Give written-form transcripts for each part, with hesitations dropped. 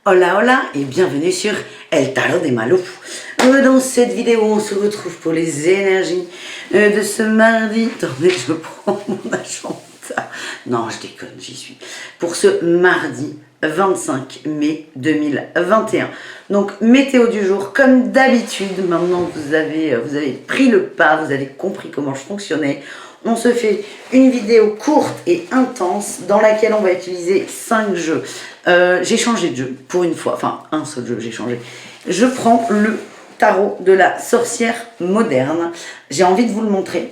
Hola hola et bienvenue sur El Tarot de Malou. Dans cette vidéo on se retrouve pour les énergies de ce mardi. Attendez, je prends mon agenda. Non, je déconne, j'y suis. Pour ce mardi 25 mai 2021. Donc météo du jour, comme d'habitude, maintenant vous avez pris le pas, vous avez compris comment je fonctionnais. On se fait une vidéo courte et intense dans laquelle on va utiliser 5 jeux. J'ai changé de jeu pour une fois, enfin un seul jeu j'ai changé. Je prends le tarot de la sorcière moderne. J'ai envie de vous le montrer.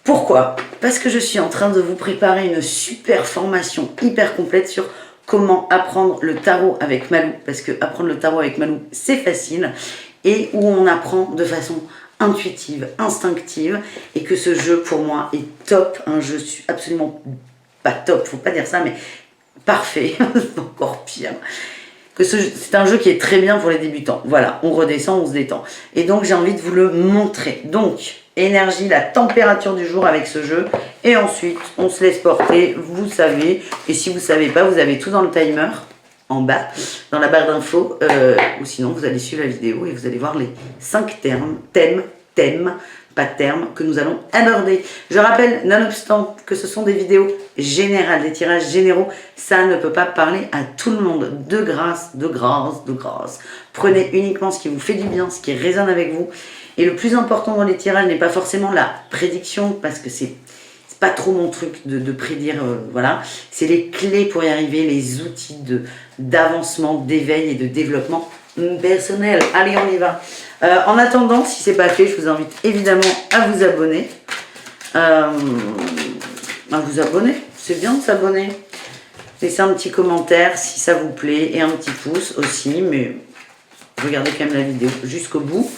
Pourquoi? Parce que je suis en train de vous préparer une super formation hyper complète sur comment apprendre le tarot avec Malou. Parce que apprendre le tarot avec Malou, c'est facile. Et où on apprend de façon intuitive, instinctive, et que ce jeu pour moi est top, un jeu absolument pas top, faut pas dire ça, mais parfait, encore pire. Que c'est un jeu qui est très bien pour les débutants. Voilà, on redescend, on se détend. Et donc j'ai envie de vous le montrer. Donc, énergie, la température du jour avec ce jeu, et ensuite on se laisse porter, vous savez, et si vous savez pas, vous avez tout dans le timer, en bas, dans la barre d'infos, ou sinon vous allez suivre la vidéo et vous allez voir les 5 thèmes, pas termes, que nous allons aborder. Je rappelle, nonobstant que ce sont des vidéos générales, des tirages généraux, ça ne peut pas parler à tout le monde. De grâce. Prenez uniquement ce qui vous fait du bien, ce qui résonne avec vous. Et le plus important dans les tirages n'est pas forcément la prédiction, parce que c'est pas trop mon truc de prédire, voilà. C'est les clés pour y arriver, les outils d'avancement, d'éveil et de développement personnel. Allez, on y va. En attendant, si c'est pas fait, je vous invite évidemment à vous abonner. C'est bien de s'abonner. Laissez un petit commentaire si ça vous plaît et un petit pouce aussi, mais regardez quand même la vidéo jusqu'au bout.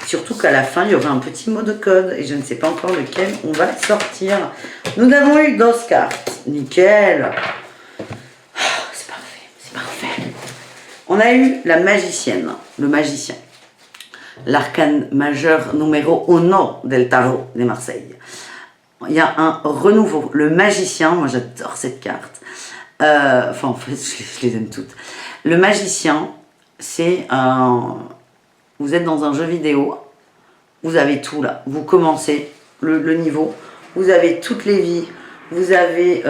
Surtout qu'à la fin, il y aura un petit mot de code et je ne sais pas encore lequel on va sortir. Nous avons eu 12 cartes. Nickel. C'est parfait. On a eu la magicienne, le magicien. L'arcane majeur numéro 1 del tarot de Marseille. Il y a un renouveau. Le magicien, moi j'adore cette carte. En fait, je les aime toutes. Le magicien, c'est un... Vous êtes dans un jeu vidéo, vous avez tout là. Vous commencez le niveau, vous avez toutes les vies, vous avez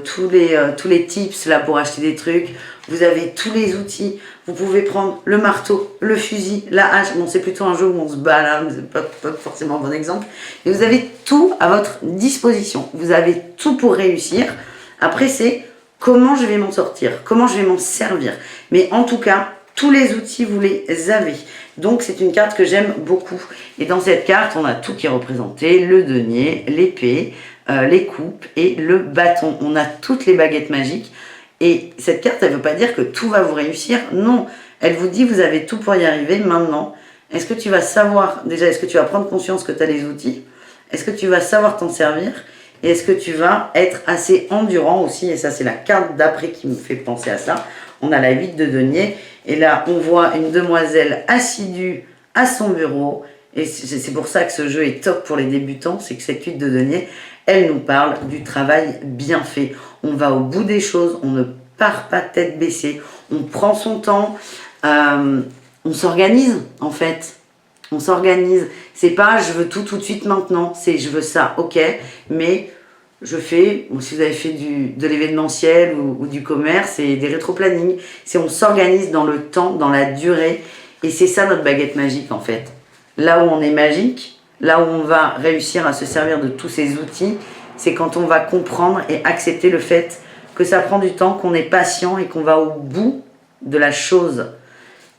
tous les tips là pour acheter des trucs, vous avez tous les outils. Vous pouvez prendre le marteau, le fusil, la hache. Bon, c'est plutôt un jeu où on se bat là, mais c'est pas forcément un bon exemple. Mais vous avez tout à votre disposition. Vous avez tout pour réussir. Après, c'est comment je vais m'en sortir, comment je vais m'en servir. Mais en tout cas, tous les outils, vous les avez. Donc, c'est une carte que j'aime beaucoup. Et dans cette carte, on a tout qui est représenté. Le denier, l'épée, les coupes et le bâton. On a toutes les baguettes magiques. Et cette carte, elle ne veut pas dire que tout va vous réussir. Non, elle vous dit vous avez tout pour y arriver maintenant. Est-ce que tu vas savoir, déjà, est-ce que tu vas prendre conscience que tu as les outils? Est-ce que tu vas savoir t'en servir? Et est-ce que tu vas être assez endurant aussi? Et ça, c'est la carte d'après qui me fait penser à ça. On a la 8 de denier. Et là, on voit une demoiselle assidue à son bureau. Et c'est pour ça que ce jeu est top pour les débutants. C'est que cette 8 de denier, elle nous parle du travail bien fait. On va au bout des choses. On ne part pas tête baissée. On prend son temps. On s'organise, en fait. On s'organise. C'est pas je veux tout de suite maintenant. C'est je veux ça, ok. Mais je fais, si vous avez fait de l'événementiel ou du commerce et des rétro-planning, c'est on s'organise dans le temps, dans la durée. Et c'est ça notre baguette magique, en fait. Là où on est magique, là où on va réussir à se servir de tous ces outils, c'est quand on va comprendre et accepter le fait que ça prend du temps, qu'on est patient et qu'on va au bout de la chose.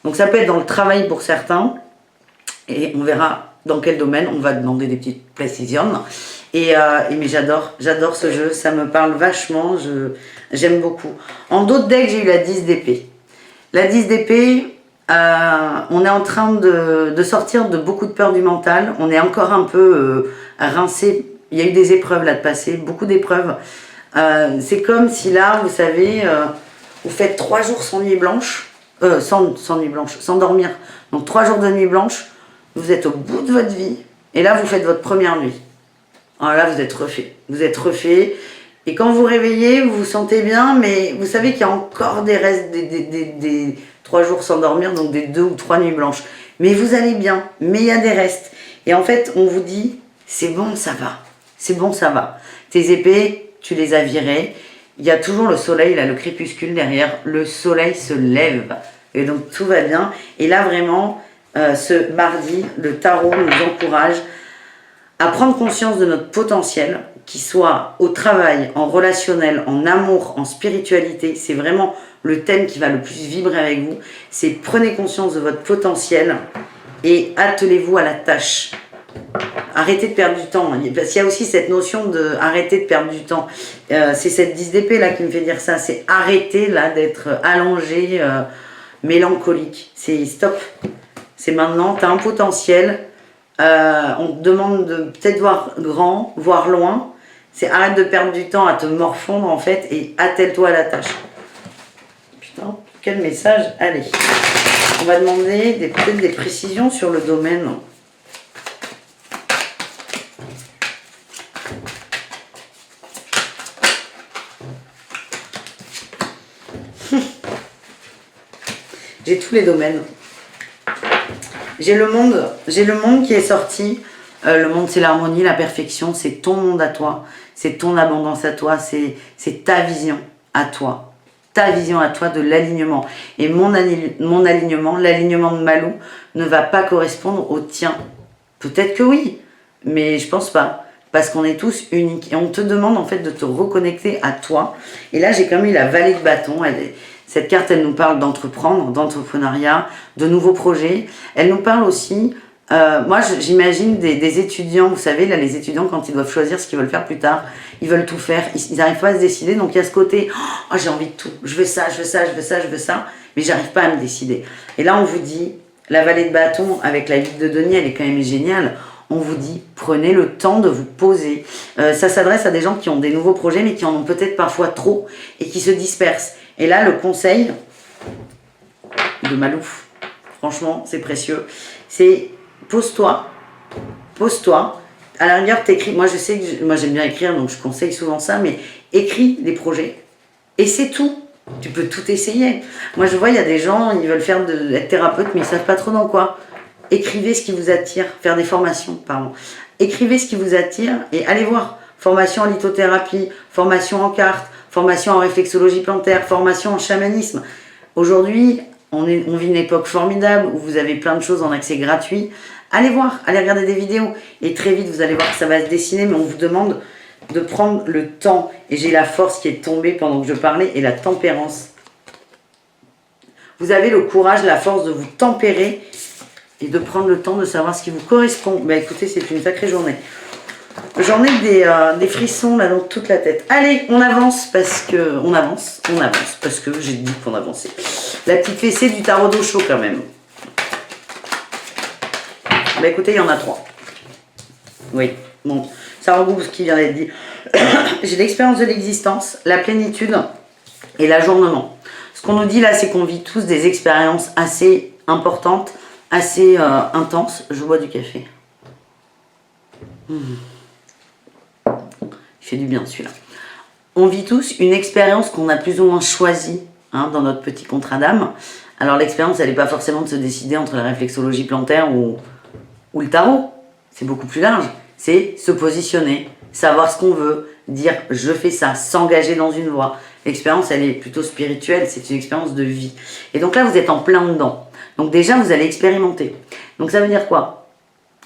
Donc ça peut être dans le travail pour certains, et on verra dans quel domaine, on va demander des petites précisions. Mais j'adore ce jeu, ça me parle vachement, j'aime beaucoup. En d'autres decks, j'ai eu la 10 d'épée. La 10 d'épée, on est en train de sortir de beaucoup de peur du mental. On est encore un peu rincé. Il y a eu des épreuves là de passer, beaucoup d'épreuves. C'est comme si là, vous savez, vous faites 3 jours sans nuit blanche, sans nuit blanche, sans dormir. Donc 3 jours de nuit blanche, vous êtes au bout de votre vie. Et là, vous faites votre première nuit. Alors là, vous êtes refait. Vous êtes refait Et quand vous vous réveillez, vous vous sentez bien, mais vous savez qu'il y a encore des restes des 3 jours sans dormir, donc des 2 ou 3 nuits blanches. Mais vous allez bien, mais il y a des restes. Et en fait, on vous dit, c'est bon, ça va. C'est bon, ça va. Tes épées, tu les as virées. Il y a toujours le soleil, là, le crépuscule derrière. Le soleil se lève. Et donc, tout va bien. Et là, vraiment, ce mardi, le tarot nous encourage à prendre conscience de notre potentiel, qu'il soit au travail, en relationnel, en amour, en spiritualité. C'est vraiment le thème qui va le plus vibrer avec vous. C'est prenez conscience de votre potentiel et attelez-vous à la tâche. Arrêtez de perdre du temps. Parce qu'il y a aussi cette notion de arrêter de perdre du temps. C'est cette 10 d'épée là qui me fait dire ça. C'est arrêter là d'être allongé, mélancolique. C'est stop. C'est maintenant. Tu as un potentiel. On te demande de peut-être voir grand, voir loin. C'est arrête de perdre du temps à te morfondre en fait et attelle-toi à la tâche. Putain, quel message. Allez, on va demander peut-être des précisions sur le domaine. J'ai tous les domaines. J'ai le monde qui est sorti. Le monde, c'est l'harmonie, la perfection. C'est ton monde à toi. C'est ton abondance à toi. C'est ta vision à toi. Ta vision à toi de l'alignement. Et mon alignement, l'alignement de Malou, ne va pas correspondre au tien. Peut-être que oui, mais je pense pas. Parce qu'on est tous uniques. Et on te demande en fait de te reconnecter à toi. Et là, j'ai quand même eu la vallée de bâton. Cette carte, elle nous parle d'entreprendre, d'entrepreneuriat, de nouveaux projets. Elle nous parle aussi, moi j'imagine des étudiants, vous savez, là les étudiants quand ils doivent choisir ce qu'ils veulent faire plus tard, ils veulent tout faire, ils n'arrivent pas à se décider, donc il y a ce côté, oh j'ai envie de tout, je veux ça, je veux ça, je veux ça, je veux ça, mais j'arrive pas à me décider. Et là on vous dit, la vallée de bâton avec la 8 de denier, elle est quand même géniale. On vous dit, prenez le temps de vous poser. Ça s'adresse à des gens qui ont des nouveaux projets, mais qui en ont peut-être parfois trop et qui se dispersent. Et là, le conseil de Malouf, franchement, c'est précieux, c'est pose-toi. À la rigueur, t'écris. Moi, je sais que moi j'aime bien écrire, donc je conseille souvent ça, mais écris des projets. Et c'est tout. Tu peux tout essayer. Moi, je vois, il y a des gens, ils veulent être thérapeute, mais ils ne savent pas trop dans quoi. Écrivez ce qui vous attire, faire des formations, pardon. Écrivez ce qui vous attire et allez voir. Formation en lithothérapie, formation en cartes, formation en réflexologie plantaire, formation en chamanisme. Aujourd'hui, on vit une époque formidable où vous avez plein de choses en accès gratuit. Allez voir, allez regarder des vidéos. Et très vite, vous allez voir que ça va se dessiner, mais on vous demande de prendre le temps. Et j'ai la force qui est tombée pendant que je parlais et la tempérance. Vous avez le courage, la force de vous tempérer et de prendre le temps de savoir ce qui vous correspond. Ben écoutez, c'est une sacrée journée. J'en ai des frissons là dans toute la tête. Allez, on avance parce que... On avance parce que j'ai dit qu'on avançait. La petite fessée du tarot d'eau chaud quand même. Bah écoutez, il y en a 3. Oui, bon, ça regroupe ce qui vient d'être dit. J'ai l'expérience de l'existence, la plénitude et l'ajournement. Ce qu'on nous dit là, c'est qu'on vit tous des expériences assez importantes, assez intenses. Je bois du café. Il fait du bien celui-là. On vit tous une expérience qu'on a plus ou moins choisie dans notre petit contrat d'âme. Alors l'expérience, elle n'est pas forcément de se décider entre la réflexologie plantaire ou le tarot. C'est beaucoup plus large. C'est se positionner, savoir ce qu'on veut, dire je fais ça, s'engager dans une voie. L'expérience, elle est plutôt spirituelle, c'est une expérience de vie. Et donc là, vous êtes en plein dedans. Donc déjà, vous allez expérimenter. Donc ça veut dire quoi?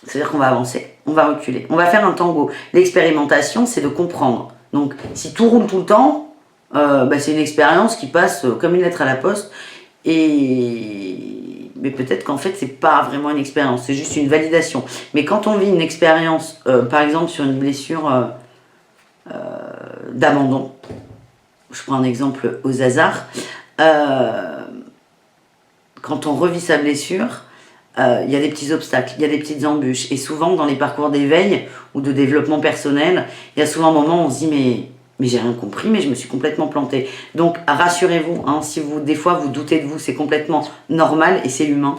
Ça veut dire qu'on va avancer, on va reculer, on va faire un tango. L'expérimentation, c'est de comprendre. Donc si tout roule tout le temps, c'est une expérience qui passe comme une lettre à la poste. Mais peut-être qu'en fait, c'est pas vraiment une expérience, c'est juste une validation. Mais quand on vit une expérience, par exemple sur une blessure d'abandon, je prends un exemple au hasard, quand on revit sa blessure, il y a des petits obstacles, il y a des petites embûches. Et souvent, dans les parcours d'éveil ou de développement personnel, il y a souvent un moment où on se dit mais j'ai rien compris, mais je me suis complètement plantée. Donc, rassurez-vous, si des fois vous doutez de vous, c'est complètement normal et c'est humain.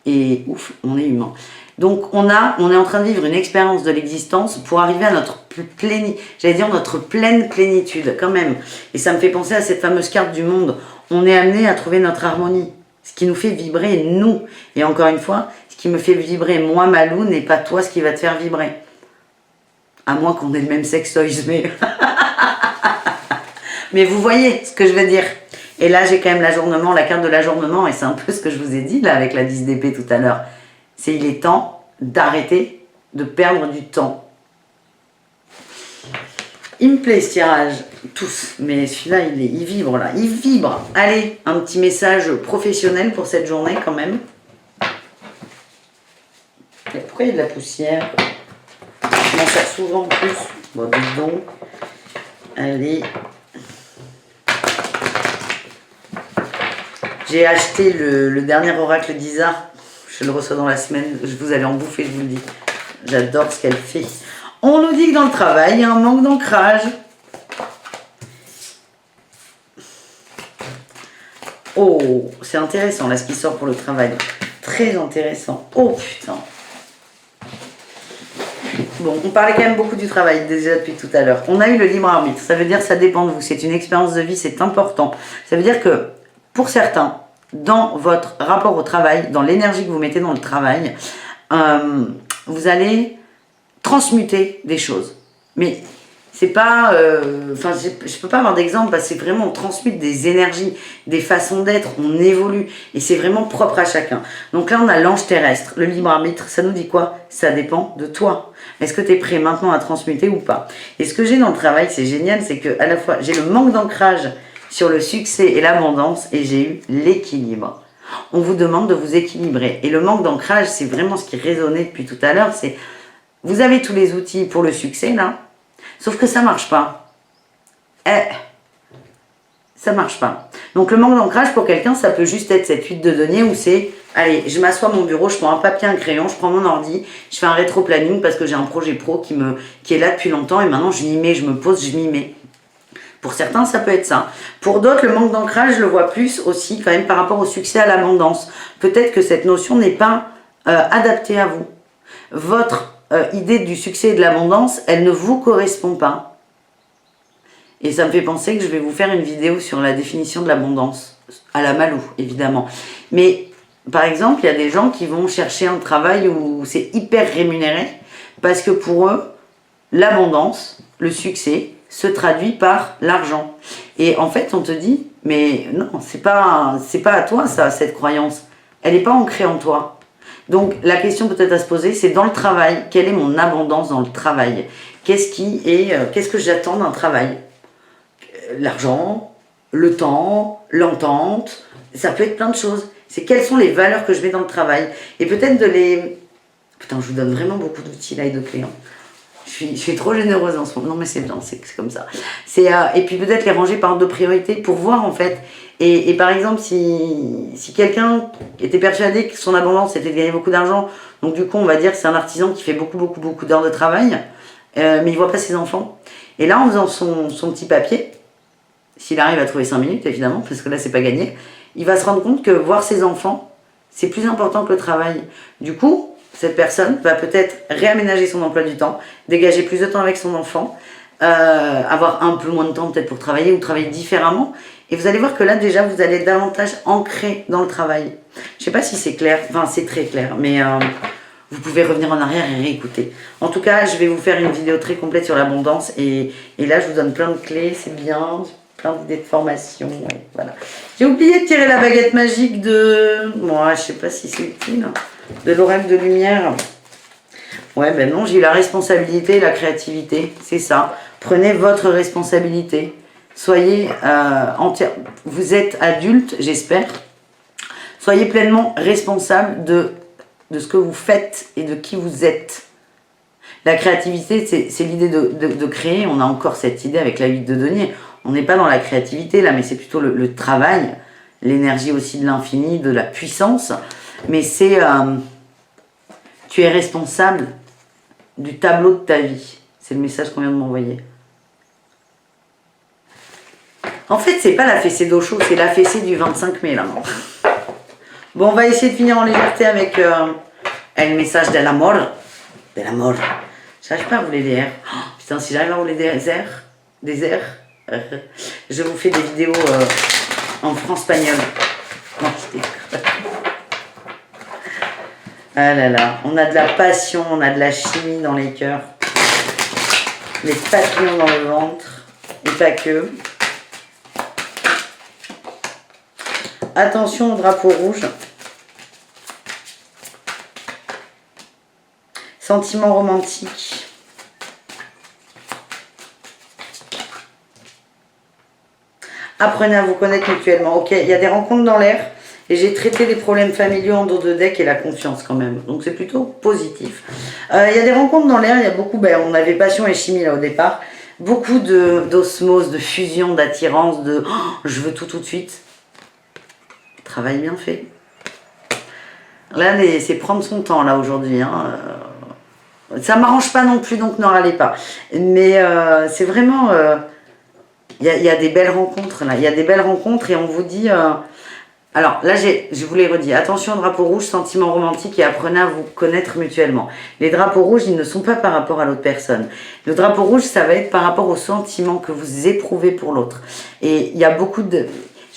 Et ouf, on est humain. Donc on est en train de vivre une expérience de l'existence pour arriver à notre notre pleine plénitude quand même. Et ça me fait penser à cette fameuse carte du monde. On est amené à trouver notre harmonie, ce qui nous fait vibrer nous. Et encore une fois, ce qui me fait vibrer moi Malou n'est pas toi ce qui va te faire vibrer. À moins qu'on ait le même sextoys, mais... mais vous voyez ce que je veux dire. Et là j'ai quand même l'ajournement, la carte de l'ajournement, et c'est un peu ce que je vous ai dit là avec la 10 d'épée tout à l'heure. C'est il est temps d'arrêter de perdre du temps. Il me plaît ce tirage, tous, mais celui-là il vibre là, il vibre. Allez, un petit message professionnel pour cette journée quand même. Et pourquoi il y a de la poussière? Je m'en sers souvent en plus. Bon, dis donc. Allez. J'ai acheté le dernier oracle d'Isa. Je le reçois dans la semaine. Vous allez en bouffer, je vous le dis. J'adore ce qu'elle fait. On nous dit que dans le travail, il y a un manque d'ancrage. Oh, c'est intéressant là ce qui sort pour le travail. Très intéressant. Oh putain. Bon, on parlait quand même beaucoup du travail déjà depuis tout à l'heure. On a eu le libre arbitre. Ça veut dire que ça dépend de vous. C'est une expérience de vie, c'est important. Ça veut dire que pour certains, dans votre rapport au travail, dans l'énergie que vous mettez dans le travail, vous allez transmuter des choses. Mais c'est pas... Enfin, je peux pas avoir d'exemple parce que c'est vraiment, on transmute des énergies, des façons d'être, on évolue. Et c'est vraiment propre à chacun. Donc là, on a l'ange terrestre, le libre arbitre. Ça nous dit quoi? Ça dépend de toi. Est-ce que tu es prêt maintenant à transmuter ou pas? Et ce que j'ai dans le travail, c'est génial, c'est que à la fois, j'ai le manque d'ancrage sur le succès et l'abondance, et j'ai eu l'équilibre. On vous demande de vous équilibrer. Et le manque d'ancrage, c'est vraiment ce qui résonnait depuis tout à l'heure, c'est vous avez tous les outils pour le succès, là, sauf que ça marche pas. Ça marche pas. Donc le manque d'ancrage, pour quelqu'un, ça peut juste être cette huile de denier où c'est, allez, je m'assois à mon bureau, je prends un papier, un crayon, je prends mon ordi, je fais un rétro-planning parce que j'ai un projet pro qui est là depuis longtemps et maintenant je m'y mets, je me pose, je m'y mets. Pour certains, ça peut être ça. Pour d'autres, le manque d'ancrage, je le vois plus aussi quand même par rapport au succès, à l'abondance. Peut-être que cette notion n'est pas adaptée à vous. Votre idée du succès et de l'abondance, elle ne vous correspond pas. Et ça me fait penser que je vais vous faire une vidéo sur la définition de l'abondance, à la Malou, évidemment. Mais, par exemple, il y a des gens qui vont chercher un travail où c'est hyper rémunéré, parce que pour eux, l'abondance, le succès, se traduit par l'argent. Et en fait, on te dit, mais non, c'est pas à toi, ça, cette croyance. Elle n'est pas ancrée en toi. Donc, la question peut-être à se poser, c'est dans le travail, quelle est mon abondance dans le travail? Qu'est-ce que j'attends d'un travail? L'argent, le temps, l'entente, ça peut être plein de choses. C'est quelles sont les valeurs que je mets dans le travail. Et peut-être de les... Putain, je vous donne vraiment beaucoup d'outils là et de clés. Hein. Je suis trop généreuse en ce moment. Non mais c'est bien, c'est comme ça. Et puis peut-être les ranger par ordre de priorité pour voir en fait. Et par exemple, si quelqu'un était persuadé que son abondance c'était de gagner beaucoup d'argent, donc du coup on va dire que c'est un artisan qui fait beaucoup d'heures de travail, mais il voit pas ses enfants. Et là en faisant son petit papier, s'il arrive à trouver 5 minutes évidemment, parce que là c'est pas gagné, il va se rendre compte que voir ses enfants, c'est plus important que le travail. Du coup, cette personne va peut-être réaménager son emploi du temps, dégager plus de temps avec son enfant, avoir un peu moins de temps peut-être pour travailler ou travailler différemment. Et vous allez voir que là déjà vous allez être davantage ancré dans le travail. Je ne sais pas si c'est clair, enfin c'est très clair, mais vous pouvez revenir en arrière et réécouter. En tout cas, je vais vous faire une vidéo très complète sur l'abondance et là je vous donne plein de clés, c'est bien, plein d'idées de formation, ouais, voilà. J'ai oublié de tirer la baguette magique de... Moi, je sais pas si c'est utile, de l'oracle de lumière. Ouais, ben non, j'ai eu la responsabilité et la créativité, c'est ça. Prenez votre responsabilité. Soyez vous êtes adulte, j'espère. Soyez pleinement responsable de ce que vous faites et de qui vous êtes. La créativité, c'est l'idée de créer. On a encore cette idée avec la 8 de denier. On n'est pas dans la créativité là, mais c'est plutôt le travail, l'énergie aussi de l'infini, de la puissance. Mais c'est... tu es responsable du tableau de ta vie. C'est le message qu'on vient de m'envoyer. En fait, c'est pas la fessée d'eau chaude, c'est la fessée du 25 mai là. Bon, on va essayer de finir en légèreté avec El message de l'amour. De l'amour. J'arrive pas à rouler des R. Oh, putain, si j'arrive à rouler des R, je vous fais des vidéos en franc-espagnol. Non, je déconne. Ah là là, on a de la passion, on a de la chimie dans les cœurs. Les papillons dans le ventre. Et pas que. Attention au drapeau rouge. Sentiment romantique. Apprenez à vous connaître mutuellement. Ok, il y a des rencontres dans l'air. Et j'ai traité des problèmes familiaux en dos de deck et la confiance quand même. Donc c'est plutôt positif. Il y a des rencontres dans l'air. Il y a beaucoup, on avait passion et chimie là au départ. Beaucoup d'osmose, de fusion, d'attirance, de je veux tout de suite. Travail bien fait. Là, c'est prendre son temps là aujourd'hui. Hein. Ça m'arrange pas non plus, donc ne râlez pas. Mais c'est vraiment... Il y a des belles rencontres là. Il y a des belles rencontres et on vous dit... Alors là, je vous l'ai redit, attention au drapeau rouge, sentiment romantique et apprenez à vous connaître mutuellement. Les drapeaux rouges, ils ne sont pas par rapport à l'autre personne. Le drapeau rouge, ça va être par rapport au sentiment que vous éprouvez pour l'autre. Et il y a beaucoup de...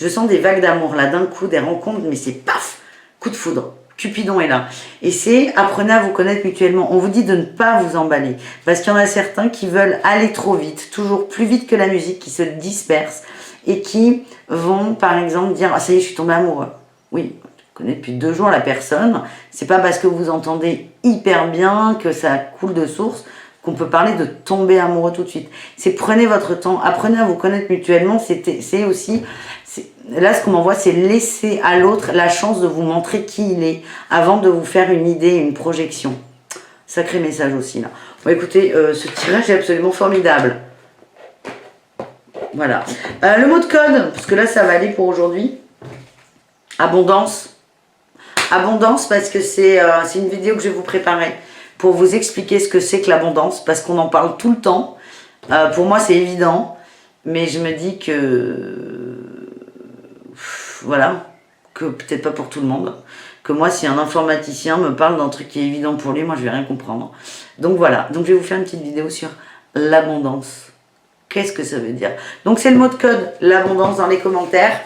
Je sens des vagues d'amour là, d'un coup, des rencontres, mais c'est paf, coup de foudre. Cupidon est là. Et c'est apprenez à vous connaître mutuellement. On vous dit de ne pas vous emballer. Parce qu'il y en a certains qui veulent aller trop vite, toujours plus vite que la musique, qui se dispersent et qui vont, par exemple, dire « Ah, ça y est, je suis tombée amoureux. » Oui, je connais depuis 2 jours la personne. C'est pas parce que vous entendez hyper bien, que ça coule de source, qu'on peut parler de tomber amoureux tout de suite. C'est prenez votre temps, apprenez à vous connaître mutuellement. C'est aussi... Là, ce qu'on m'envoie, c'est laisser à l'autre la chance de vous montrer qui il est avant de vous faire une idée, une projection. Sacré message aussi, là. Bon, écoutez, ce tirage est absolument formidable. Voilà. Le mot de code, parce que là, ça va aller pour aujourd'hui. Abondance. Abondance, parce que c'est une vidéo que je vais vous préparer pour vous expliquer ce que c'est que l'abondance, parce qu'on en parle tout le temps. Pour moi, c'est évident, mais je me dis que... Voilà, que peut-être pas pour tout le monde. Que moi, si un informaticien me parle d'un truc qui est évident pour lui, moi, je vais rien comprendre. Donc voilà, donc je vais vous faire une petite vidéo sur l'abondance. Qu'est-ce que ça veut dire? Donc c'est le mot de code, l'abondance dans les commentaires.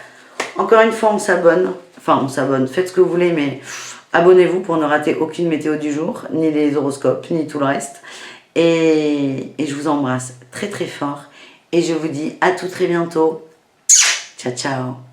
Encore une fois, on s'abonne. Enfin, on s'abonne, faites ce que vous voulez, mais abonnez-vous pour ne rater aucune météo du jour, ni les horoscopes, ni tout le reste. Et je vous embrasse très très fort. Et je vous dis à tout très bientôt. Ciao, ciao.